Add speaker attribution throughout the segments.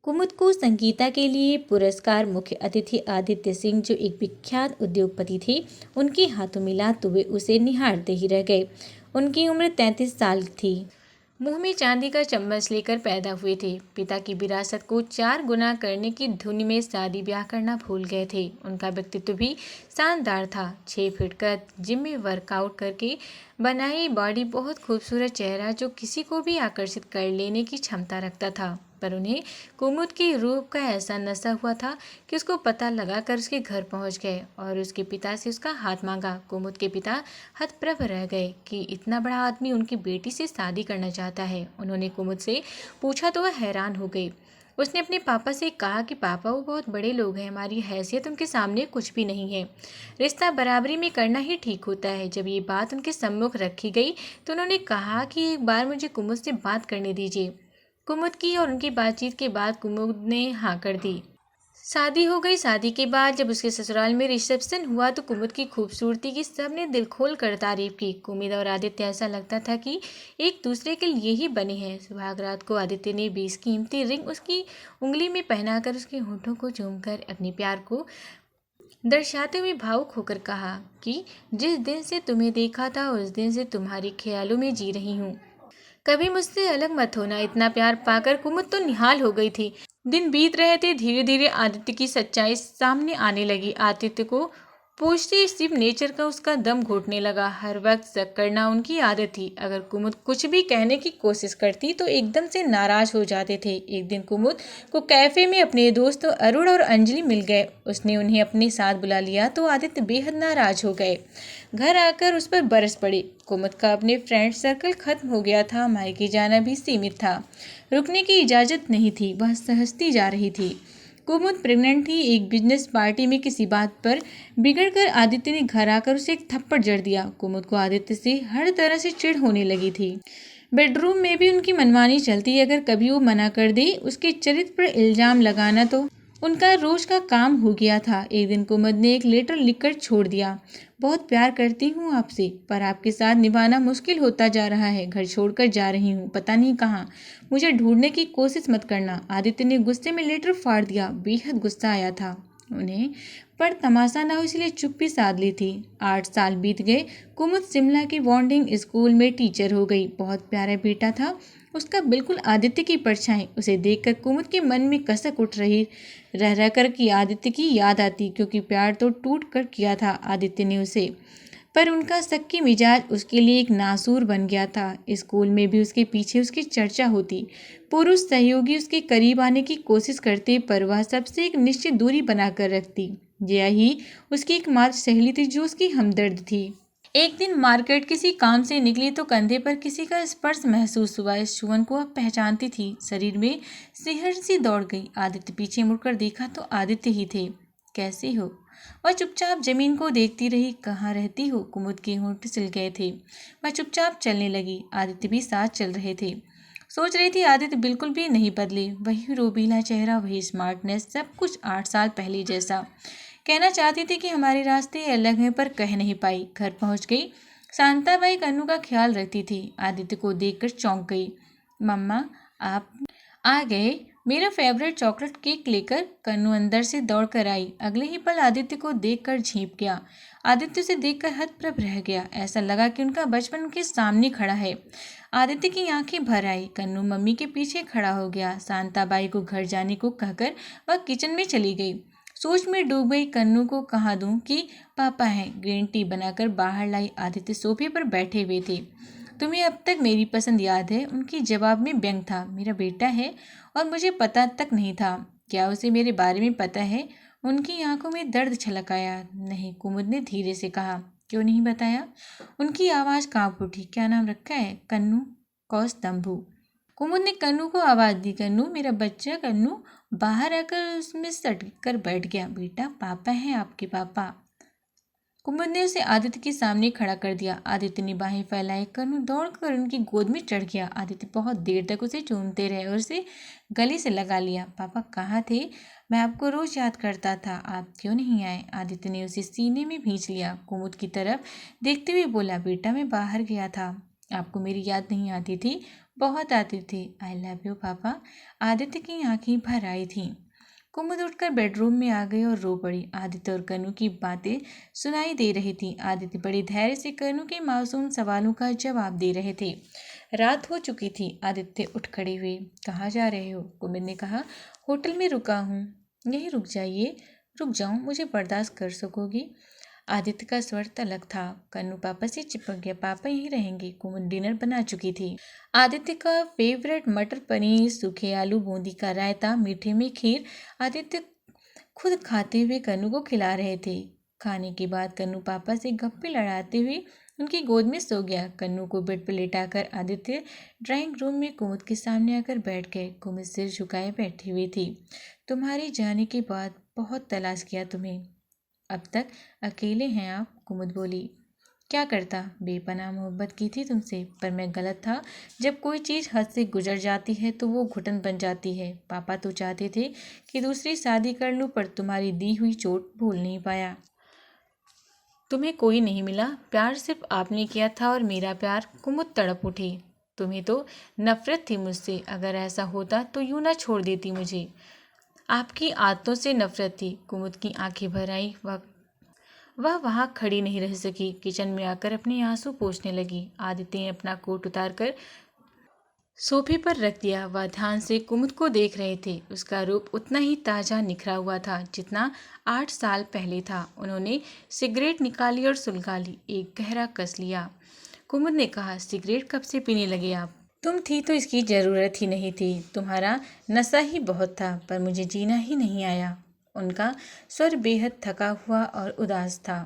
Speaker 1: कुमुद को संगीता के लिए पुरस्कार मुख्य अतिथि आदित्य सिंह, जो एक विख्यात उद्योगपति थे, उनके हाथों मिला तो वे उसे निहारते ही रह गए। उनकी उम्र 33 साल थी। मुंह में चांदी का चम्मच लेकर पैदा हुए थे। पिता की विरासत को 4 गुना करने की धुन में शादी ब्याह करना भूल गए थे। उनका व्यक्तित्व भी शानदार था। 6 फीट का जिम में वर्कआउट करके बनाई बॉडी, बहुत खूबसूरत चेहरा जो किसी को भी आकर्षित कर लेने की क्षमता रखता था। पर उन्हें कुमुद की रूप का ऐसा नशा हुआ था कि उसको पता लगा कर उसके घर पहुंच गए और उसके पिता से उसका हाथ मांगा। कुमुद के पिता हतप्रभ रह गए कि इतना बड़ा आदमी उनकी बेटी से शादी करना चाहता है। उन्होंने कुमुद से पूछा तो वह हैरान हो गई। उसने अपने पापा से कहा कि पापा, वो बहुत बड़े लोग हैं, हमारी हैसियत उनके सामने कुछ भी नहीं है। रिश्ता बराबरी में करना ही ठीक होता है। जब ये बात उनके सम्मुख रखी गई तो उन्होंने कहा कि एक बार मुझे कुमुद से बात करने दीजिए। कुमुद की और उनकी बातचीत के बाद कुमुद ने हाँ कर दी। शादी हो गई। शादी के बाद जब उसके ससुराल में रिसेप्शन हुआ तो कुमुद की खूबसूरती की सबने दिल खोल कर तारीफ की। कुमुद और आदित्य ऐसा लगता था कि एक दूसरे के लिए ही बने हैं। सुहाग रात को आदित्य ने बेशकीमती रिंग उसकी उंगली में पहनाकर उसके होठों को चूमकर अपने प्यार को दर्शाते हुए भावुक होकर कहा कि जिस दिन से तुम्हें देखा था उस दिन से तुम्हारे ख्यालों में जी रही हूँ। कभी मुझसे अलग मत होना। इतना प्यार पाकर कुमुद तो निहाल हो गई थी। दिन बीत रहे थे। धीरे धीरे आदित्य की सच्चाई सामने आने लगी। आदित्य को पूछते सिर्फ नेचर का उसका दम घुटने लगा। हर वक्त शक करना उनकी आदत थी। अगर कुमुद कुछ भी कहने की कोशिश करती तो एकदम से नाराज हो जाते थे। एक दिन कुमुद को कैफे में अपने दोस्त अरुण और अंजलि मिल गए। उसने उन्हें अपने साथ बुला लिया तो आदित्य बेहद नाराज हो गए। घर आकर उस पर बरस पड़े। कुमुद का अपने फ्रेंड सर्कल खत्म हो गया था। मायके जाना भी सीमित था। रुकने की इजाज़त नहीं थी। वह सहजती जा रही थी। कुमुद प्रेग्नेंट थी। एक बिजनेस पार्टी में किसी बात पर बिगड़कर आदित्य ने घर आकर उसे एक थप्पड़ जड़ दिया। कुमुद को आदित्य से हर तरह से चिढ़ होने लगी थी। बेडरूम में भी उनकी मनमानी चलती। अगर कभी वो मना कर दे, उसके चरित्र पर इल्जाम लगाना तो उनका रोज का काम हो गया था। एक दिन कुमुद ने एक लेटर लिखकर छोड़ दिया। बहुत प्यार करती हूँ आपसे, पर आपके साथ निभाना मुश्किल होता जा रहा है। घर छोड़कर जा रही हूँ, पता नहीं कहाँ। मुझे ढूंढने की कोशिश मत करना। आदित्य ने गुस्से में लेटर फाड़ दिया। बेहद गुस्सा आया था उन्हें, पर तमाशा ना हो इसलिए चुप्पी साध ली थी। 8 साल बीत गए। कुमुद शिमला की बॉन्डिंग स्कूल में टीचर हो गई। बहुत प्यारा बेटा था उसका, बिल्कुल आदित्य की परछाई। उसे देखकर कुमुद के मन में कसक उठ रही रह कर कि आदित्य की याद आती, क्योंकि प्यार तो टूट कर किया था आदित्य ने उसे। पर उनका शक्की मिजाज उसके लिए एक नासूर बन गया था। स्कूल में भी उसके पीछे उसकी चर्चा होती। पुरुष सहयोगी उसके करीब आने की कोशिश करते, पर वह सबसे एक निश्चित दूरी बनाकर रखती। जया ही उसकी एकमात्र सहेली थी जो उसकी हमदर्द थी। एक दिन मार्केट किसी काम से निकली तो कंधे पर किसी का स्पर्श महसूस हुआ। इस छुअन को अब पहचानती थी। शरीर में सिहर सी दौड़ गई। आदित्य पीछे मुड़कर देखा तो आदित्य ही थे। कैसी हो? वह चुपचाप जमीन को देखती रही। कहाँ रहती हो? कुमुद के होंठ सिल गए थे। वह चुपचाप चलने लगी। आदित्य भी साथ चल रहे थे। सोच रही थी आदित्य बिल्कुल भी नहीं बदले। वही रोबीला चेहरा, वही स्मार्टनेस, सब कुछ 8 साल पहले जैसा। कहना चाहती थी कि हमारे रास्ते अलग हैं, पर कह नहीं पाई। घर पहुंच गई। शांताबाई कन्नू का ख्याल रखती थी। आदित्य को देखकर चौंक गई। मम्मा, आप आ गए? मेरा फेवरेट चॉकलेट केक लेकर। कन्नू अंदर से दौड़कर आई। अगले ही पल आदित्य को देखकर झींप गया। आदित्य से देखकर हतप्रभ रह गया। ऐसा लगा कि उनका बचपन उनके सामने खड़ा है। आदित्य की आंखें भर आई। कन्नू मम्मी के पीछे खड़ा हो गया। शांताबाई को घर जाने को कहकर वह किचन में चली गई। सोच में डूब गई। कन्नू को कहा दूं कि पापा हैं। ग्रीन टी बनाकर बाहर लाई। आदित्य सोफे पर बैठे हुए थे। तुम्हें अब तक मेरी पसंद याद है? उनकी जवाब में व्यंग था। मेरा बेटा है और मुझे पता तक नहीं था। क्या उसे मेरे बारे में पता है? उनकी आंखों में दर्द छलक आया। नहीं, कुमुद ने धीरे से कहा। क्यों नहीं बताया? उनकी आवाज़ कांप उठी। क्या नाम रखा है? कन्नू कौस्तंभू। कुमुद ने कन्नू को आवाज़ दी। कन्नू, मेरा बच्चा कन्नू बाहर आकर उसमें सट कर बैठ गया। बेटा, पापा हैं आपके, पापा। कुमुद ने उसे आदित्य के सामने खड़ा कर दिया। आदित्य ने बाहें फैलाई। कन्नू दौड़कर उनकी गोद में चढ़ गया। आदित्य बहुत देर तक उसे चूमते रहे और उसे गले से लगा लिया। पापा कहाँ थे? मैं आपको रोज याद करता था, आप क्यों नहीं आए? आदित्य ने उसे सीने में भींच लिया। कुमुद की तरफ देखते हुए बोला, बेटा मैं बाहर गया था। आपको मेरी याद नहीं आती थी? बहुत आती थी। आई लव यू पापा। आदित्य की आंखें भर आई थीं। कुमुद उठकर बेडरूम में आ गई और रो पड़ी। आदित्य और कनु की बातें सुनाई दे रही थी। आदित्य बड़ी धैर्य से कनु के मासूम सवालों का जवाब दे रहे थे। रात हो चुकी थी। आदित्य उठ खड़े हुए। कहाँ जा रहे हो? कुमुद ने कहा। होटल में रुका हूँ। यहीं रुक जाइए। रुक जाऊँ? मुझे बर्दाश्त कर सकोगी? आदित्य का स्वर तलक था। कन्नू पापा से चिपक गया। पापा यहीं रहेंगे। कुमुद डिनर बना चुकी थी। आदित्य का फेवरेट मटर पनीर, सूखे आलू, बूंदी का रायता, मीठे में खीर आदित्य खुद खाते हुए कन्नू को खिला रहे थे। खाने के बाद कन्नू पापा से गप्पे लड़ाते हुए उनकी गोद में सो गया। कन्नू को बेड पर लेटाकर आदित्य ड्राइंग रूम में कुमुद के सामने आकर बैठ गए। कुमुद सिर झुकाए बैठी हुई थी। तुम्हारे जाने के बाद बहुत तलाश किया तुम्हें। अब तक अकेले हैं आप? कुमुद बोली। क्या करता? बेपनाह मोहब्बत की थी तुमसे, पर मैं गलत था। जब कोई चीज़ हद से गुजर जाती है तो वो घुटन बन जाती है। पापा तो चाहते थे कि दूसरी शादी कर लूँ, पर तुम्हारी दी हुई चोट भूल नहीं पाया। तुम्हें कोई नहीं मिला। प्यार सिर्फ आपने किया था और मेरा प्यार। कुमुद तड़प उठी। तुम्हें तो नफरत थी मुझसे। अगर ऐसा होता तो यूं ना छोड़ देती मुझे। आपकी आदतों से नफरत थी। कुमुद की आंखें भर आई। वह वहाँ खड़ी नहीं रह सकी। किचन में आकर अपने आंसू पोंछने लगी। आदित्य ने अपना कोट उतारकर सोफे पर रख दिया। वह ध्यान से कुमुद को देख रहे थे। उसका रूप उतना ही ताजा निखरा हुआ था जितना 8 साल पहले था। उन्होंने सिगरेट निकाली और सुलगा ली। एक गहरा कस लिया। कुमुद ने कहा, सिगरेट कब से पीने लगे आप? तुम थी तो इसकी जरूरत ही नहीं थी। तुम्हारा नशा ही बहुत था, पर मुझे जीना ही नहीं आया। उनका स्वर बेहद थका हुआ और उदास था।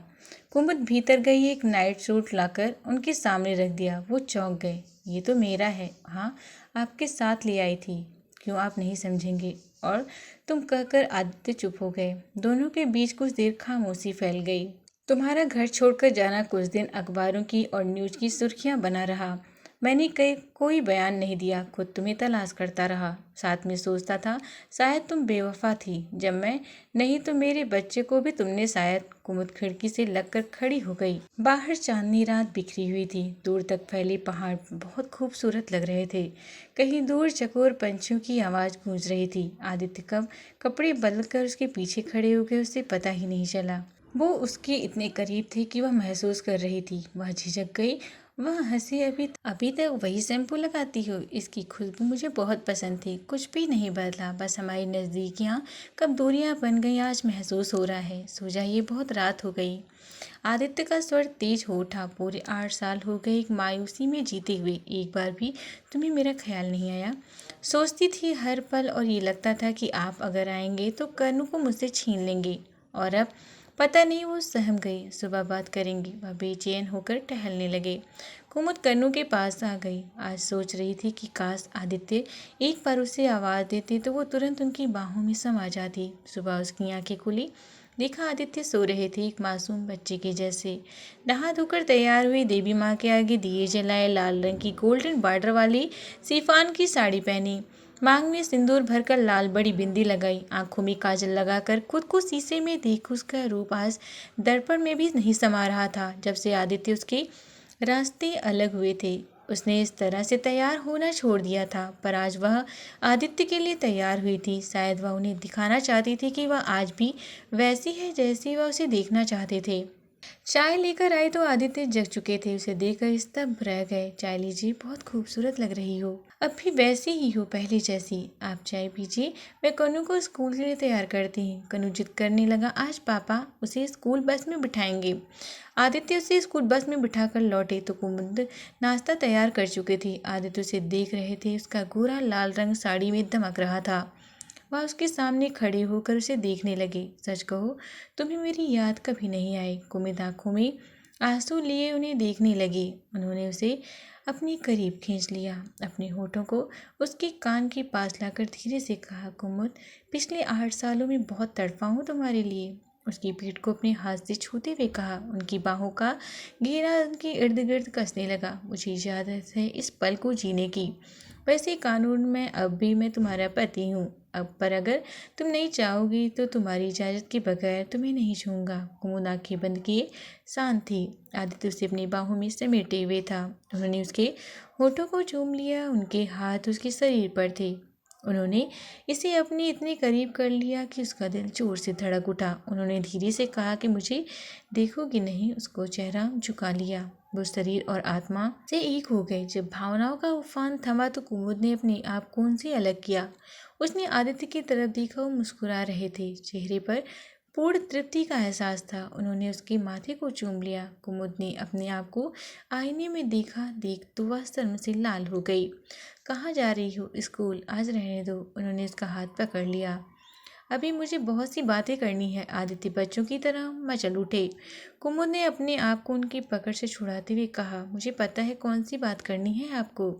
Speaker 1: कुमुद भीतर गई। एक नाइट सूट लाकर उनके सामने रख दिया। वो चौंक गए। ये तो मेरा है। हाँ, आपके साथ ले आई थी। क्यों आप नहीं समझेंगे? और तुम कहकर आदित्य चुप हो गए। दोनों के बीच कुछ देर खामोशी फैल गई। तुम्हारा घर छोड़कर जाना कुछ दिन अखबारों की और न्यूज़ की सुर्खियां बना रहा। मैंने कोई बयान नहीं दिया। खुद तुम्हें तलाश करता रहा। साथ में सोचता था शायद तुम बेवफा थी। जब मैं नहीं तो मेरे बच्चे को भी तुमने शायद। कुमुद खिड़की से लगकर खड़ी हो गई। बाहर चांदनी रात बिखरी हुई थी। दूर तक फैले पहाड़ बहुत खूबसूरत लग रहे थे। कहीं दूर चकोर पंछियों की आवाज़ गूंज रही थी। आदित्य कब कपड़े बदलकर उसके पीछे खड़े हो गए, उसे पता ही नहीं चला। वो उसके इतने करीब थे कि वह महसूस कर रही थी। वह झिझक गई। वह हंसी। अभी तक वही शैम्पू लगाती हो? इसकी खुशबू मुझे बहुत पसंद थी। कुछ भी नहीं बदला, बस हमारी नज़दीकियाँ कब दूरियाँ बन गई आज महसूस हो रहा है। सो जाइए, बहुत रात हो गई। आदित्य का स्वर तेज हो उठा। पूरे 8 साल हो गए एक मायूसी में जीते हुए। एक बार भी तुम्हें मेरा ख्याल नहीं आया? सोचती थी हर पल, और ये लगता था कि आप अगर आएंगे तो कन्नू को मुझसे छीन लेंगे। और अब पता नहीं वो सहम गई। सुबह बात करेंगी। वह बेचैन होकर टहलने लगे। कुमुद कन्नू के पास आ गई। आज सोच रही थी कि काश आदित्य एक बार उसे आवाज़ देते तो वो तुरंत उनकी बाहों में समा जाती। सुबह उसकी आंखें खुली। देखा आदित्य सो रहे थे, एक मासूम बच्चे के जैसे। नहा धोकर तैयार हुई। देवी माँ के आगे दिए जलाए। लाल रंग की गोल्डन बॉर्डर वाली शिफॉन की साड़ी पहनी। मांग में सिंदूर भरकर लाल बड़ी बिंदी लगाई। आंखों में काजल लगाकर खुद को शीशे में देख उसका रूप आज दर्पण में भी नहीं समा रहा था। जब से आदित्य उसके रास्ते अलग हुए थे, उसने इस तरह से तैयार होना छोड़ दिया था। पर आज वह आदित्य के लिए तैयार हुई थी। शायद वह उन्हें दिखाना चाहती थी कि वह आज भी वैसी है जैसी वह उसे देखना चाहते थे। चाय लेकर आई तो आदित्य जग चुके थे। उसे देखकर स्तब्ध रह गए। चाय लीजिए, बहुत खूबसूरत लग रही हो। अब भी वैसी ही हो, पहले जैसी। आप चाय पीजिए, मैं कन्नू को स्कूल के लिए तैयार करती हूँ। कन्नू जिद करने लगा। आज पापा उसे स्कूल बस में बिठाएंगे। आदित्य उसे स्कूल बस में बिठाकर लौटे तो कुमुद नाश्ता तैयार कर चुके थे। आदित्य उसे देख रहे थे। उसका गोरा लाल रंग साड़ी में दमक रहा था। वह उसके सामने खड़े होकर उसे देखने लगे। सच कहो, तुम्हें मेरी याद कभी नहीं आई? कुमुद आंखों में आंसू लिए उन्हें देखने लगी। उन्होंने उसे अपने करीब खींच लिया। अपने होठों को उसके कान के पास लाकर धीरे से कहा, कुमुद, पिछले 8 सालों में बहुत तड़पा हूँ तुम्हारे लिए। उसकी पीठ को अपने हाथ से छूते हुए कहा। उनकी बाहों का घेरा उनके इर्द गिर्द कसने लगा। मुझे इजाज़त है इस पल को जीने की। वैसे कानून में अब भी मैं तुम्हारा पति हूँ, अब पर अगर तुम नहीं चाहोगी तो तुम्हारी इजाज़त के बगैर तुम्हें नहीं छूऊंगा। कुमुद आंखें बंद किए शांत थी। आदित्य उसे अपनी बाहों में समेटे हुए था। उन्होंने उसके होठों को चूम लिया। उनके हाथ उसके शरीर पर थे। उन्होंने इसे अपने इतने करीब कर लिया कि उसका दिल जोर से धड़क उठा। उन्होंने धीरे से कहा कि मुझे देखोगी नहीं। उसको चेहरा झुका लिया। वो शरीर और आत्मा से एक हो गए। जब भावनाओं का उफान थमा तो कुमुद ने अपने आप को उनसे अलग किया। उसने आदित्य की तरफ देखा। वो मुस्कुरा रहे थे। चेहरे पर पूर्ण तृप्ति का एहसास था। उन्होंने उसके माथे को चूम लिया। कुमुद ने अपने आप को आईने में देखा। देख तो वह शर्म से लाल हो गई। कहाँ जा रही हो? स्कूल। आज रहने दो। उन्होंने उसका हाथ पकड़ लिया। अभी मुझे बहुत सी बातें करनी है। आदित्य बच्चों की तरह मचल उठे। कुमुद ने अपने आप को उनकी पकड़ से छुड़ाते हुए कहा, मुझे पता है कौन सी बात करनी है आपको।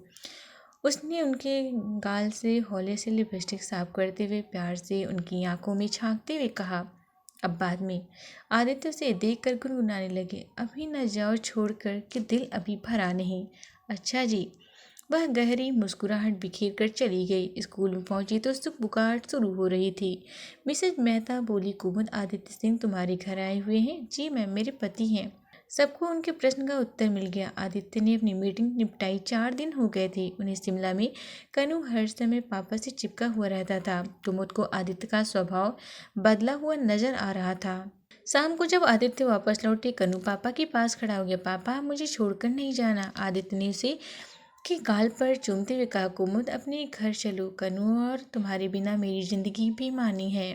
Speaker 1: उसने उनके गाल से हौले से लिपस्टिक साफ करते हुए प्यार से उनकी आंखों में झांकते हुए कहा, अब बाद में। आदित्य उसे देखकर गुनगुनाने लगे, अभी न जाओ छोड़कर कि दिल अभी भरा नहीं। अच्छा जी। वह गहरी मुस्कुराहट बिखेर कर चली गई। स्कूल में पहुंची तो सुख पुकार शुरू हो रही थी। मिसेज मेहता बोली, कुमुद आदित्य सिंह तुम्हारे घर आए हुए हैं। जी मैम, मेरे पति हैं। सबको उनके प्रश्न का उत्तर मिल गया। आदित्य ने अपनी मीटिंग निपटाई। 4 दिन हो गए थे उन्हें शिमला में। कनु हर समय पापा से चिपका हुआ रहता था। कुमुद को आदित्य का स्वभाव बदला हुआ नजर आ रहा था। शाम को जब आदित्य वापस लौटे, कनु पापा के पास खड़ा हो गया। पापा, मुझे छोड़कर नहीं जाना। आदित्य ने उसे के गाल पर चूमते हुए कहा, कुमुद अपने घर चलो। कनु और तुम्हारे बिना मेरी जिंदगी बेमानी है।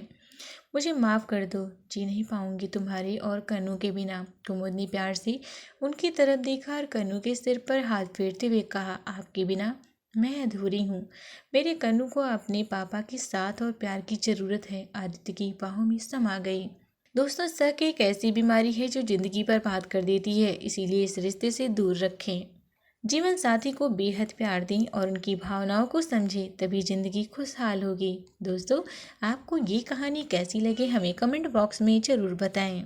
Speaker 1: मुझे माफ़ कर दो। जी नहीं पाऊंगी तुम्हारे और कनु के बिना। कुमुद ने प्यार से उनकी तरफ देखा और कनु के सिर पर हाथ फेरते हुए कहा, आपके बिना मैं अधूरी हूँ। मेरे कनु को अपने पापा के साथ और प्यार की ज़रूरत है। आदित्य की बाहों में समा गई। दोस्तों, शक एक ऐसी बीमारी है जो जिंदगी पर बात कर देती है, इसीलिए इस रिश्ते से दूर रखें। जीवन साथी को बेहद प्यार दें और उनकी भावनाओं को समझें, तभी जिंदगी खुशहाल होगी। दोस्तों, आपको ये कहानी कैसी लगी हमें कमेंट बॉक्स में ज़रूर बताएं।